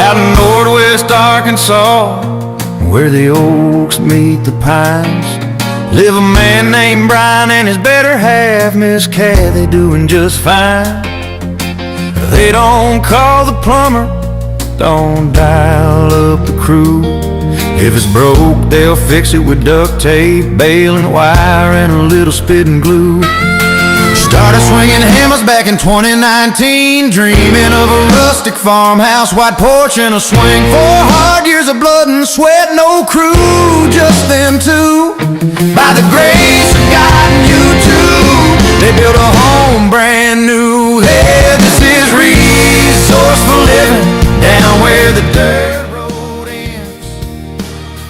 Out in northwest Arkansas, where the oaks meet the pines, live a man named Brian and his better half, Miss Kathy, doing just fine. They don't call the plumber, don't dial up the crew. If it's broke, they'll fix it with duct tape, baling wire, and a little spitting glue. Started swinging hammers back in 2019, dreaming of a rustic farmhouse, white porch, and a swing. 4 hard years of blood and sweat, no crew, just them two. By the grace of God and you too, they built a home brand new. Hey, this is resourceful living, down where the dirt road ends.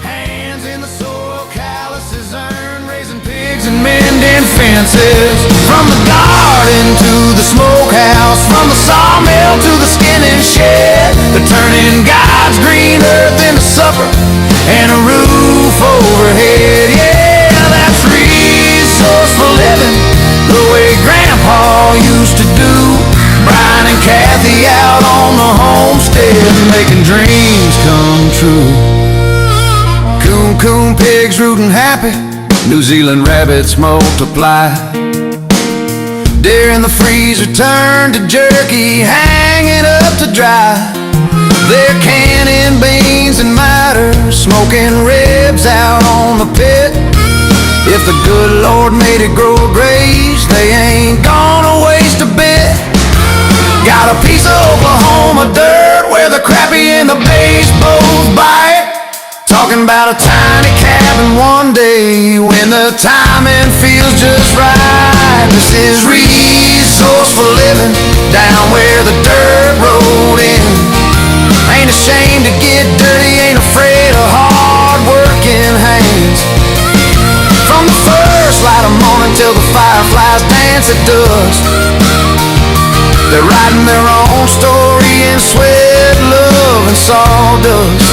Hands in the soil, calluses earn, raising pigs and mending fences. From the garden to the smokehouse, from the sawmill to the skinning shed, they're turning God's green earth into supper and a roof overhead. Yeah, that's resourceful living, the way Grandpa used to do. Brian and Kathy out on the homestead, making dreams come true. Coon pigs rooting happy, New Zealand rabbits multiply. Deer in the freezer turn to jerky, hanging up to dry. They're canning beans and miter, smoking ribs out on the pit. If the good Lord made it grow a graze, they ain't gonna waste a bit. Got a piece of Oklahoma dirt where the crappie and the bass both bite. Talking about a tiny cabin one day when the timing feels just right. This is resourceful living, down where the dirt road ends. Ain't ashamed to get dirty, ain't afraid of hard-working hands. From the first light of morning till the fireflies dance at dusk, they're writing their own story in sweat, love, and sawdust.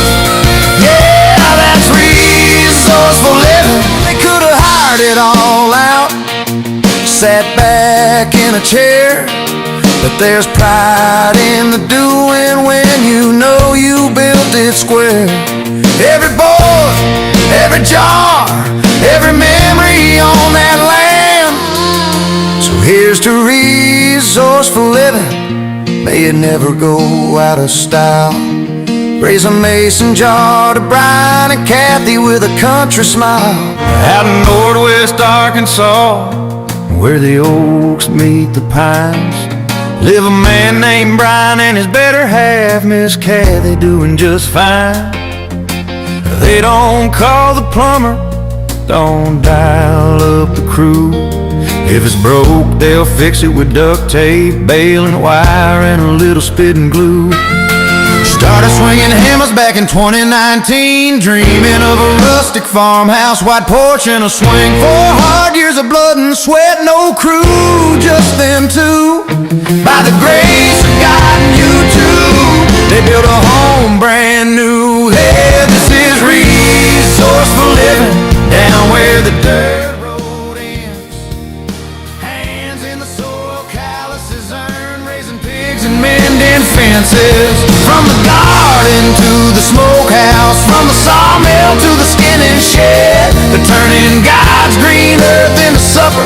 Yeah, that's resourceful living. They could have hired it all out, sat back in a chair, but there's pride in the doing when you know you built it square. Every board, every jar, every memory on that land. So here's to resourceful living, may it never go out of style. Raise a mason jar to Brian and Kathy with a country smile. Out in northwest Arkansas, where the oaks meet the pines, live a man named Brian and his better half, Miss Kathy, doing just fine. They don't call the plumber, don't dial up the crew. If it's broke, they'll fix it with duct tape, baling wire, and a little spitting glue. Started swinging hammers back in 2019, dreaming of a rustic farmhouse, white porch, and a swing. 4 hard years of blood and sweat, no crew, just them two. By the grace of God and you too, they built a home brand new. Hey, this is resourceful living, down where the dirt road ends. Hands in the soil, calluses earn, raising pigs and mending fences. From the garden to the smokehouse, from the sawmill to the skinning shed, they're turning God's green earth into supper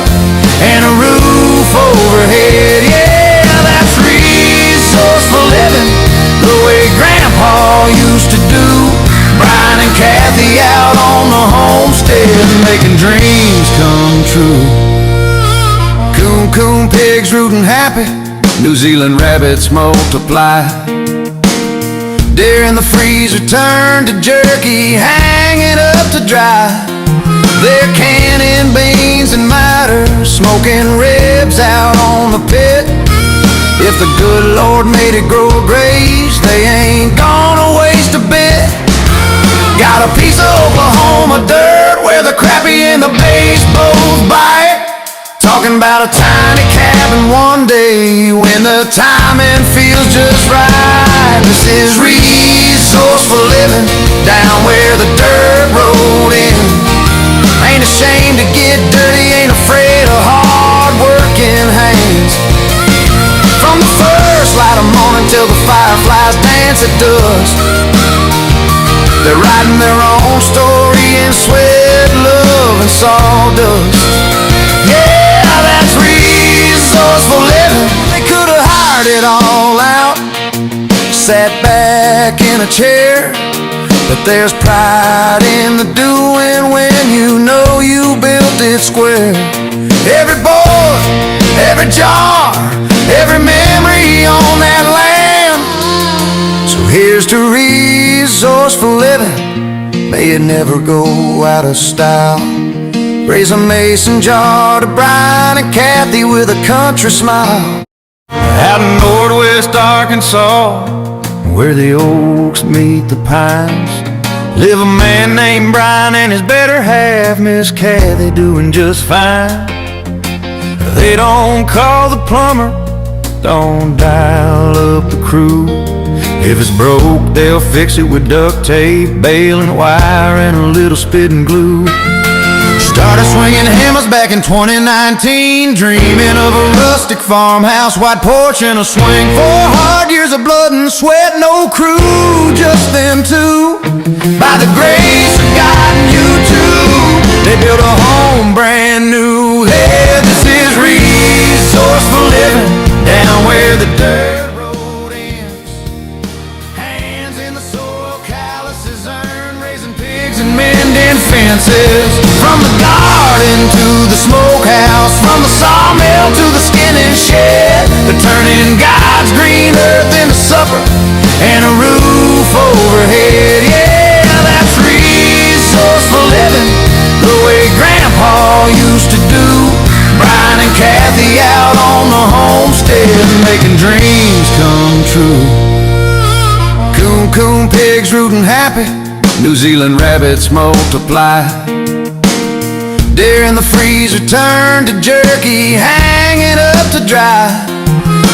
and a roof overhead. Yeah, that's resourceful living, the way Grandpa used to do. Brian and Kathy out on the homestead, making dreams come true. Coon pigs rooting happy, New Zealand rabbits multiply. Deer in the freezer turn to jerky, hanging up to dry. They're canning beans and miter, smoking ribs out on the pit. If the good Lord made it grow a graze, they ain't gonna waste a bit. Got a piece of Oklahoma dirt where the crappie and the bass both bite. Talking about a tiny cabin one day when the timing feels just right. This is resourceful living, down where the dirt road ends. Ain't ashamed to get dirty, ain't afraid of hard-working hands. From the first light of morning till the fireflies dance at dusk, dust. They're writing their own story in sweat, love, and sawdust. Yeah, that's resourceful living. They could have hired it all out, sat back in a chair, but there's pride in the doing when you know you built it square. Every board, every jar, every memory on that land. So here's to resourceful living, may it never go out of style. Raise a mason jar to Brian and Kathy with a country smile. Out in Northwest Arkansas, where the oaks meet the pines, live a man named Brian and his better half, Miss Kathy, doing just fine. They don't call the plumber, don't dial up the crew. If it's broke, they'll fix it with duct tape, baling wire, and a little spitting glue. Started swinging hammers back in 2019, dreaming of a rustic farmhouse, white porch, and a swing. 4 hard years of blood and sweat, no crew, just them two. By the grace of God and you too, they built a home brand new. Hey, this is resourceful living, down where the dirt road ends. Hands in the soil, calluses earn, raising pigs and mending fences. From the garden to the smokehouse, from the sawmill to the skinning shed, they're turning God's green earth into supper and a roof overhead. Yeah, that's resourceful living, the way Grandpa used to do. Brian and Kathy out on the homestead, making dreams come true. Coon pigs rootin' happy, New Zealand rabbits multiply. Deer in the freezer turn to jerky, hanging up to dry.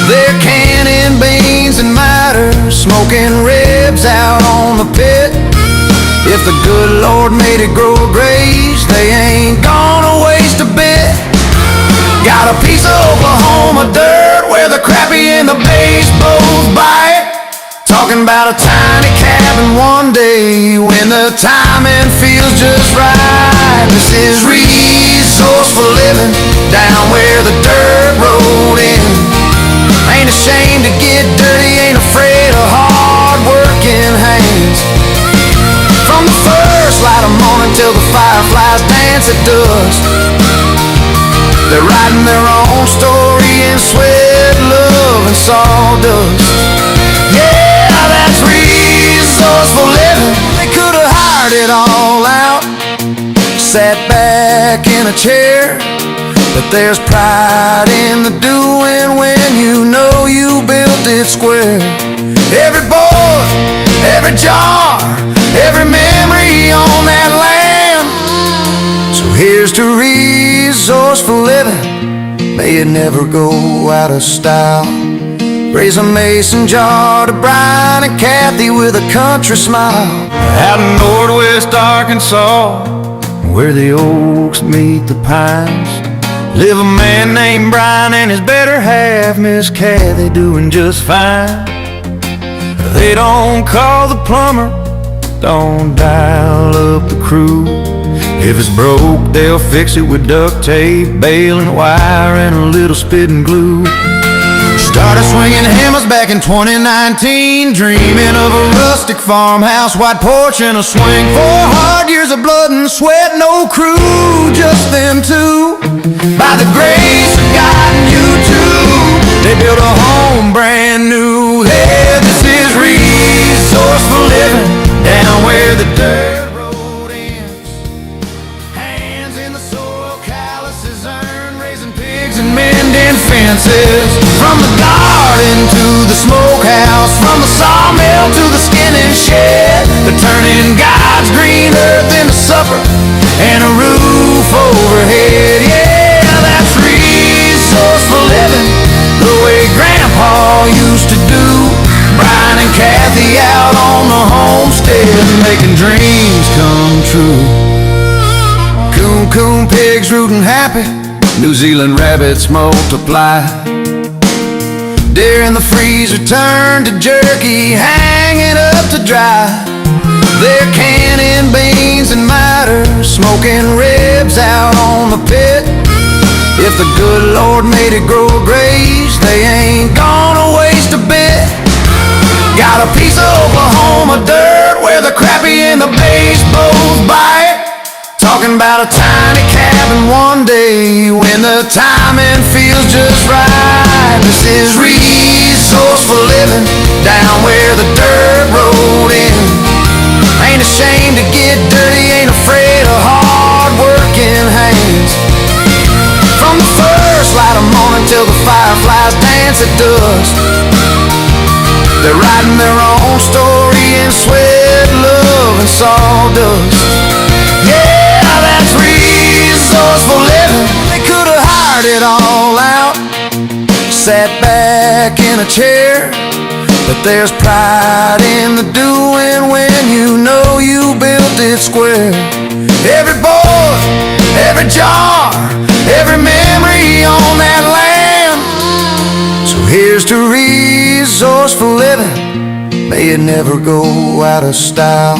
They're canning beans and matter, smoking ribs out on the pit. If the good Lord made it grow a graze, they ain't gonna waste a bit. Got a piece of Oklahoma dirt where the crappie and the bass both bite. Talking about a tiny cabin one day when the timing feels just right. This is resourceful living, down where the dirt road ends. Ain't ashamed to get dirty, ain't afraid of hard-working hands. From the first light of morning till the fireflies dance at dusk, they're writing their own story in sweat, love, and sawdust. Yeah, that's resourceful living. They could have hired it all out, sat back in a chair, but there's pride in the doing when you know you built it square. Every board, every jar, every memory on that land. So here's to resourceful living, may it never go out of style. Raise a mason jar to Brian and Kathy with a country smile. Out in Northwest Arkansas, where the oaks meet the pines, live a man named Brian and his better half, Miss Kathy, doing just fine. They don't call the plumber, don't dial up the crew. If it's broke, they'll fix it with duct tape, baling wire, and a little spitting glue. Started swinging hammers back in 2019, dreaming of a rustic farmhouse, white porch, and a swing. 4 hard years of blood and sweat, no crew, just them two. By the grace of God and you too, they built a home brand new. Hey, this is resourceful living, down where the dirt road ends. Hands in the soil, calluses earn, raising pigs and mending fences. From the garden to the smokehouse, from the sawmill to the skinning shed, they're turning God's green earth into supper and a roof overhead. Yeah, that's resourceful living, the way Grandpa used to do. Brian and Kathy out on the homestead, making dreams come true. Coon pigs rootin' happy, New Zealand rabbits multiply. Deer in the freezer turn to jerky, hanging up to dry. They're canning beans and miters, smoking ribs out on the pit. If the good Lord made it grow graves, they ain't gonna waste a bit. Got a piece of Oklahoma dirt where the crappie and the bass both bite. Talking about a tiny cabin one day when the timing feels just right. This is resourceful living down where the dirt road ends. Ain't ashamed to get dirty, ain't afraid of hard-working hands. From the first light of morning till the fireflies dance at dusk, they're writing their own story in sweat, love, and sawdust. Yeah, that's resourceful living. They could have hired it all out, sat back in a chair, but there's pride in the doing when you know you built it square. Every board, every jar, every memory on that land. So here's to resourceful living, may it never go out of style.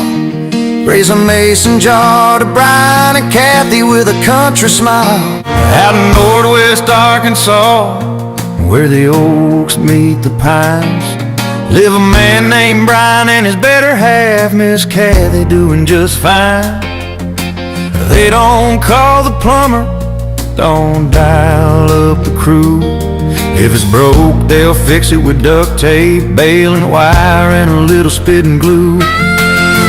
Raise a mason jar to Brian and Kathy with a country smile. Out in Northwest Arkansas, where the oaks meet the pines, live a man named Brian and his better half, Miss Kathy, doing just fine. They don't call the plumber, don't dial up the crew. If it's broke, they'll fix it with duct tape, baling wire, and a little spitting glue.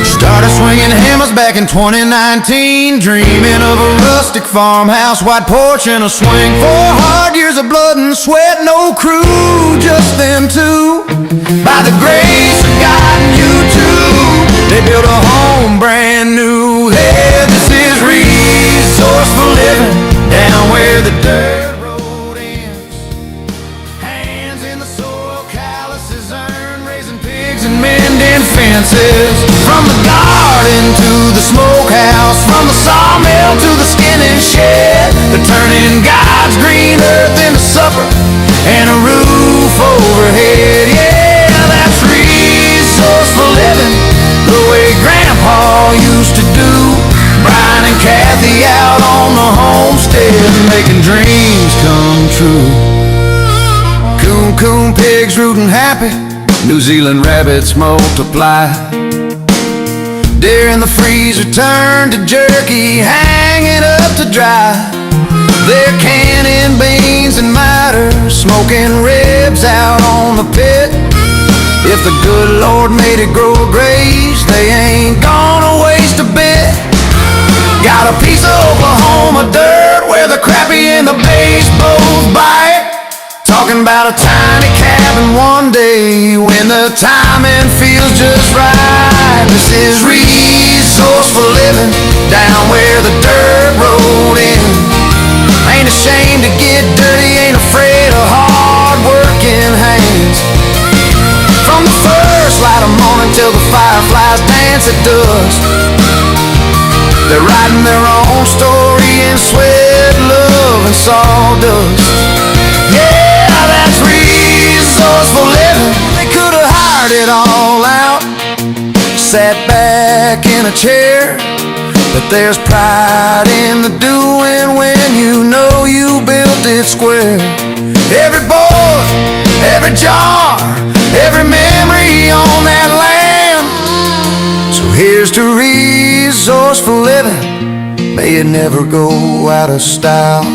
Started swinging hammers back in 2019, dreaming of a rustic farmhouse, white porch, and a swing. 4 hard years of blood and sweat, no crew, just them two. By the grace of God and you too, they built a home brand new. Hey, this is resourceful living down where the dirt road ends. Hands in the soil, calluses earned, raising pigs and mending fences. From the garden to the smokehouse, from the sawmill to the skinning shed, they're turning God's green earth into supper and a roof overhead. Yeah, that's resourceful living, the way Grandpa used to do. Brian and Kathy out on the homestead, making dreams come true. Coon pigs rootin' happy, New Zealand rabbits multiply. Deer in the freezer turn to jerky, hanging up to dry. They're canning beans and miters, smoking ribs out on the pit. If the good Lord made it grow graves, they ain't gonna waste a bit. Got a piece of Oklahoma dirt where the crappie and the bass both bite. Talking about a tiny cabin one day when the timing feels just right. This is resourceful living down where the dirt road ends. Ain't ashamed to get dirty, ain't afraid of hard-working hands. From the first light of morning till the fireflies dance at dusk, they're writing their own story in sweat, love, and sawdust. Yeah, that's resourceful living. They could have hired it all out, sat back in a chair, but there's pride in the doing when you know you built it square. Every board, every jar, every memory on that land. So here's to resourceful living, may it never go out of style.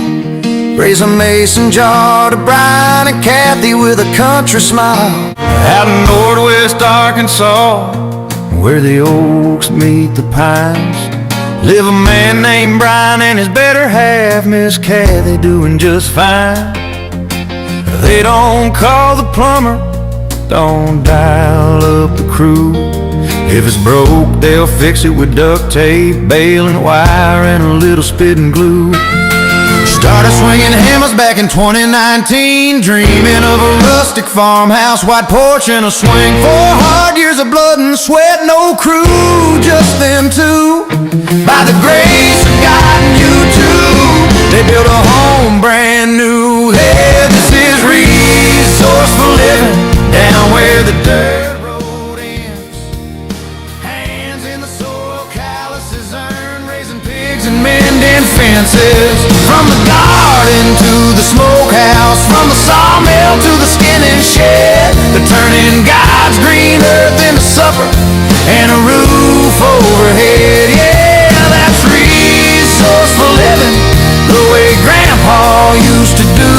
Raise a mason jar to Brian and Kathy with a country smile. Out in Northwest Arkansas, where the oaks meet the pines, live a man named Brian and his better half, Miss Kathy, doing just fine. They don't call the plumber, don't dial up the crew. If it's broke, they'll fix it with duct tape, baling wire, and a little spitting glue. Started swinging hammers back in 2019, dreaming of a rustic farmhouse, white porch, and a swing. 4 hard years of blood and sweat, no crew, just them two. By the grace of God and you too, they built a home brand new. Hey, this is resourceful living down where the dirt road ends. and mending fences. From the garden to the smokehouse, from the sawmill to the skinning shed, they're turning God's green earth into supper and a roof overhead. Yeah, that's resourceful living, the way Grandpa used to do.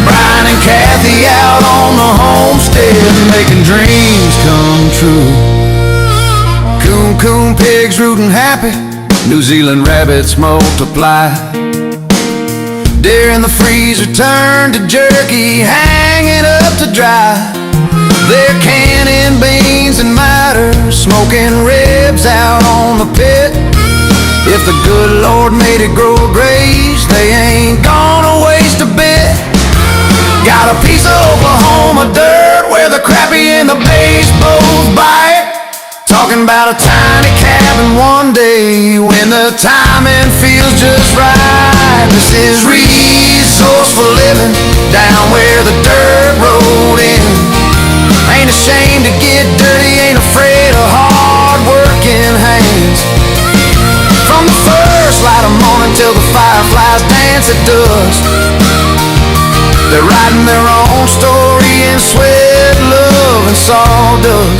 Brian and Kathy out on the homestead, making dreams come true. Coon pigs rootin' happy, New Zealand rabbits multiply. Deer in the freezer turn to jerky, hanging up to dry. They're canning beans and miters, smoking ribs out on the pit. If the good Lord made it grow a graze, they ain't gonna waste a bit. Got a piece of Oklahoma dirt where the crappie and the bass both bite. Talking about a tiny cabin one day when the timing feels just right. This is resourceful living down where the dirt road ends. Ain't ashamed to get dirty, ain't afraid of hard-working hands. From the first light of morning till the fireflies dance at dusk, they're writing their own story in sweat, love, and sawdust.